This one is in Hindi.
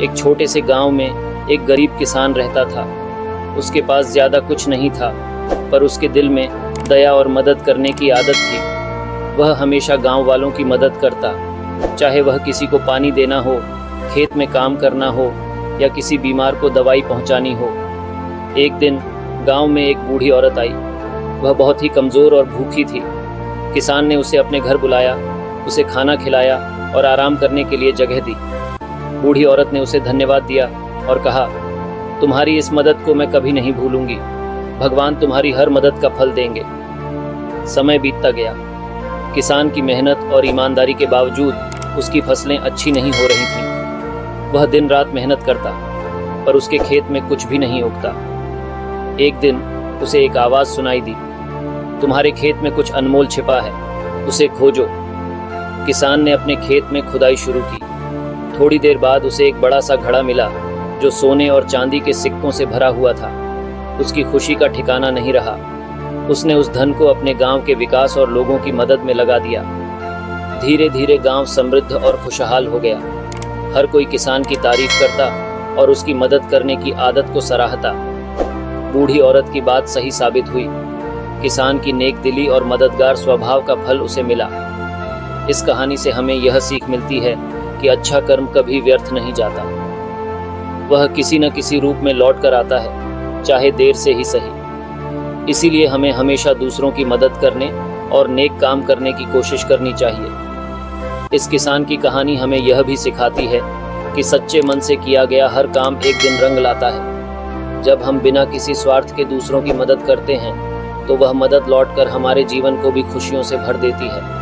एक छोटे से गांव में एक गरीब किसान रहता था। उसके पास ज़्यादा कुछ नहीं था, पर उसके दिल में दया और मदद करने की आदत थी। वह हमेशा गांव वालों की मदद करता, चाहे वह किसी को पानी देना हो, खेत में काम करना हो या किसी बीमार को दवाई पहुंचानी हो। एक दिन गांव में एक बूढ़ी औरत आई। वह बहुत ही कमज़ोर और भूखी थी। किसान ने उसे अपने घर बुलाया, उसे खाना खिलाया और आराम करने के लिए जगह दी। बूढ़ी औरत ने उसे धन्यवाद दिया और कहा, तुम्हारी इस मदद को मैं कभी नहीं भूलूंगी। भगवान तुम्हारी हर मदद का फल देंगे। समय बीतता गया। किसान की मेहनत और ईमानदारी के बावजूद उसकी फसलें अच्छी नहीं हो रही थीं। वह दिन रात मेहनत करता, पर उसके खेत में कुछ भी नहीं उगता। एक दिन उसे एक आवाज़ सुनाई दी, तुम्हारे खेत में कुछ अनमोल छिपा है, उसे खोजो। किसान ने अपने खेत में खुदाई शुरू की। थोड़ी देर बाद उसे एक बड़ा सा घड़ा मिला जो सोने और चांदी के सिक्कों से भरा हुआ था। उसकी खुशी का ठिकाना नहीं रहा। उसने उस धन को अपने गांव के विकास और लोगों की मदद में लगा दिया। धीरे धीरे गांव समृद्ध और खुशहाल हो गया। हर कोई किसान की तारीफ करता और उसकी मदद करने की आदत को सराहता। बूढ़ी औरत की बात सही साबित हुई। किसान की नेक दिली और मददगार स्वभाव का फल उसे मिला। इस कहानी से हमें यह सीख मिलती है कि अच्छा कर्म कभी व्यर्थ नहीं जाता। वह किसी न किसी रूप में लौट कर आता है, चाहे देर से ही सही। इसीलिए हमें हमेशा दूसरों की मदद करने और नेक काम करने की कोशिश करनी चाहिए। इस किसान की कहानी हमें यह भी सिखाती है कि सच्चे मन से किया गया हर काम एक दिन रंग लाता है। जब हम बिना किसी स्वार्थ के दूसरों की मदद करते हैं, तो वह मदद लौटकर हमारे जीवन को भी खुशियों से भर देती है।